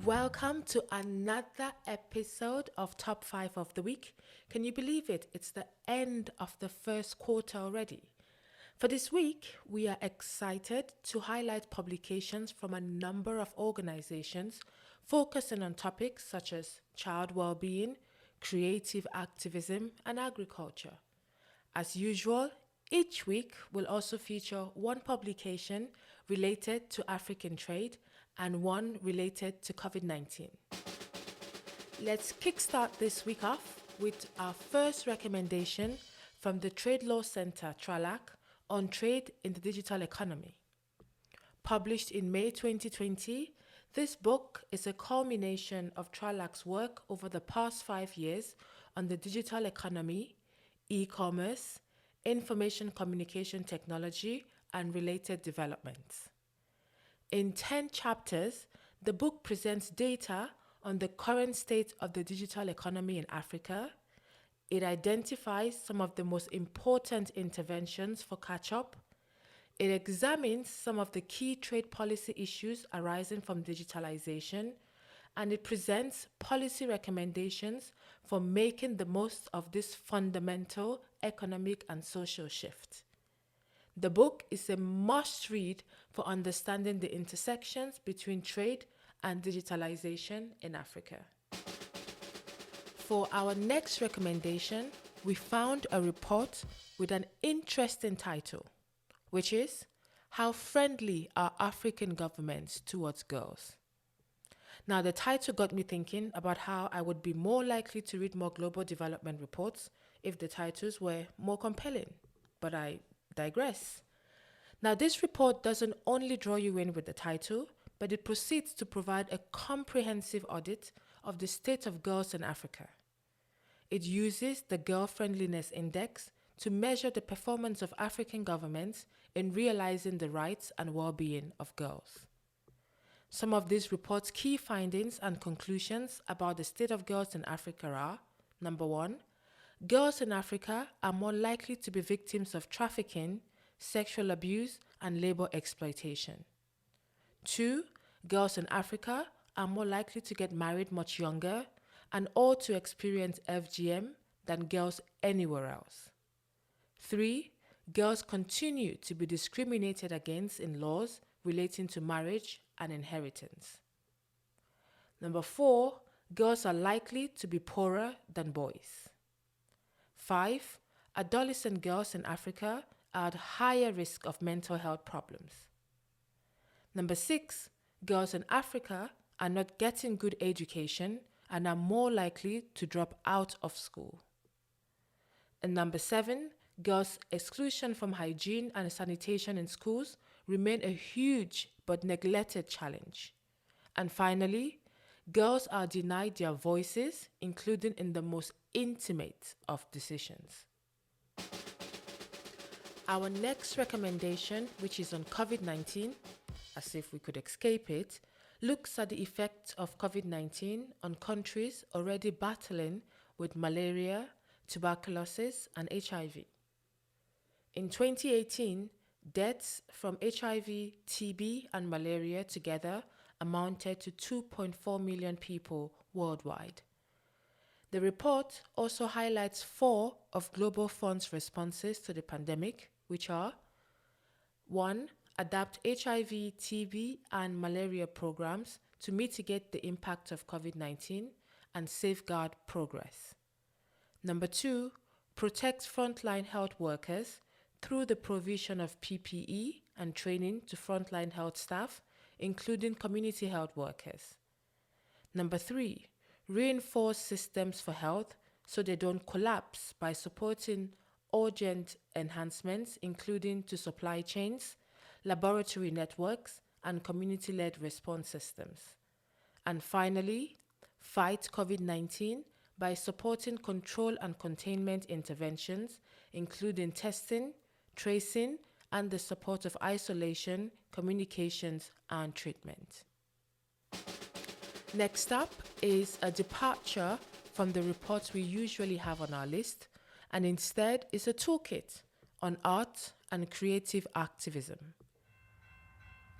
Welcome to another episode of Top 5 of the Week. Can you believe it? It's the end of the first quarter already. For this week, we are excited to highlight publications from a number of organizations focusing on topics such as child well-being, creative activism, and agriculture. As usual, each week will also feature one publication related to African trade and one related to COVID-19. Let's kickstart this week off with our first recommendation from the Trade Law Center, TRALAC, on trade in the digital economy. Published in May 2020, this book is a culmination of TRALAC's work over the past 5 years on the digital economy, e-commerce, information communication technology, and related developments. In 10 chapters, the book presents data on the current state of the digital economy in Africa. It identifies some of the most important interventions for catch-up. It examines some of the key trade policy issues arising from digitalization, and it presents policy recommendations for making the most of this fundamental economic and social shift. The book is a must-read for understanding the intersections between trade and digitalization in Africa. For our next recommendation, we found a report with an interesting title, which is How Friendly Are African Governments Towards Girls? Now, the title got me thinking about how I would be more likely to read more global development reports if the titles were more compelling, but I digress. Now, this report doesn't only draw you in with the title, but it proceeds to provide a comprehensive audit of the state of girls in Africa. It uses the Girl Friendliness Index to measure the performance of African governments in realizing the rights and well-being of girls. Some of this report's key findings and conclusions about the state of girls in Africa are: number one, girls in Africa are more likely to be victims of trafficking, sexual abuse, and labor exploitation. 2, girls in Africa are more likely to get married much younger and or to experience FGM than girls anywhere else. 3, girls continue to be discriminated against in laws relating to marriage and inheritance. Number 4, girls are likely to be poorer than boys. 5, adolescent girls in Africa are at higher risk of mental health problems. Number 6, girls in Africa are not getting good education and are more likely to drop out of school. And number 7, girls' exclusion from hygiene and sanitation in schools remain a huge but neglected challenge. And finally, girls are denied their voices, including in the most intimate of decisions. Our next recommendation, which is on COVID-19, as if we could escape it, looks at the effects of COVID-19 on countries already battling with malaria, tuberculosis, and HIV. In 2018, deaths from HIV, TB, and malaria together amounted to 2.4 million people worldwide. The report also highlights 4 of Global Fund's responses to the pandemic, which are: 1. Adapt HIV, TB, and malaria programs to mitigate the impact of COVID-19 and safeguard progress. Number 2, protect frontline health workers through the provision of PPE and training to frontline health staff, including community health workers. Number 3, reinforce systems for health so they don't collapse by supporting urgent enhancements, including to supply chains, laboratory networks, and community-led response systems. And finally, fight COVID-19 by supporting control and containment interventions, including testing, tracing, and the support of isolation, communications, and treatment. Next up is a departure from the reports we usually have on our list, and instead is a toolkit on art and creative activism.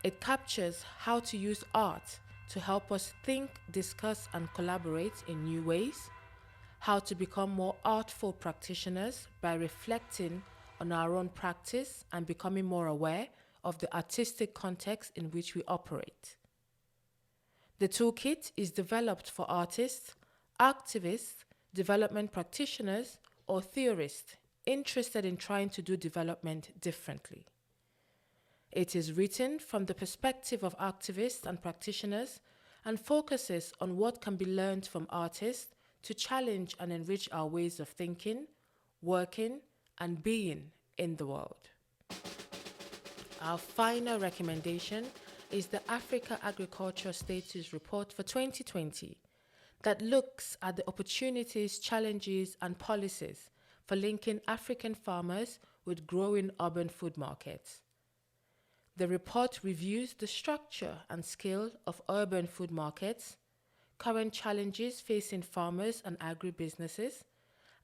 It captures how to use art to help us think, discuss, and collaborate in new ways, how to become more artful practitioners by reflecting on our own practice and becoming more aware of the artistic context in which we operate. The toolkit is developed for artists, activists, development practitioners, or theorists interested in trying to do development differently. It is written from the perspective of activists and practitioners and focuses on what can be learned from artists to challenge and enrich our ways of thinking, working, and being in the world. Our final recommendation is the Africa Agriculture Status Report for 2020 that looks at the opportunities, challenges, and policies for linking African farmers with growing urban food markets. The report reviews the structure and scale of urban food markets, current challenges facing farmers and agribusinesses,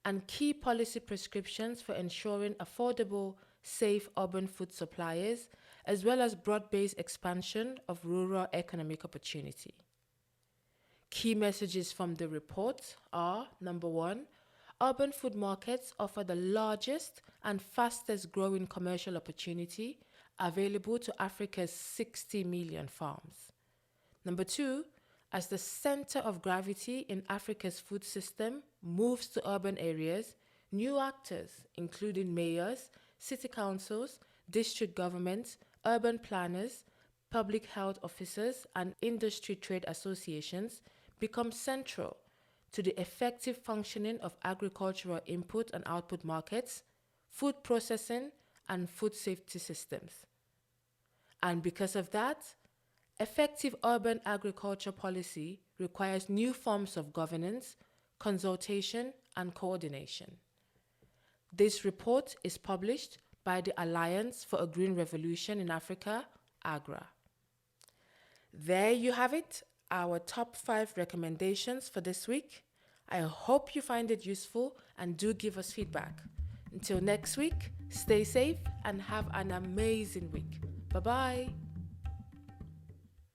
and key policy prescriptions for ensuring affordable, safe urban food suppliers, as well as broad-based expansion of rural economic opportunity. Key messages from the report are: number one, urban food markets offer the largest and fastest growing commercial opportunity available to Africa's 60 million farms. Number two, as the center of gravity in Africa's food system moves to urban areas, new actors, including mayors, city councils, district governments, urban planners, public health officers, and industry trade associations, become central to the effective functioning of agricultural input and output markets, food processing, and food safety systems. And because of that, effective urban agriculture policy requires new forms of governance, consultation, and coordination. This report is published by the Alliance for a Green Revolution in Africa, AGRA. There you have it, our top 5 recommendations for this week. I hope you find it useful and do give us feedback. Until next week, stay safe and have an amazing week. Bye-bye.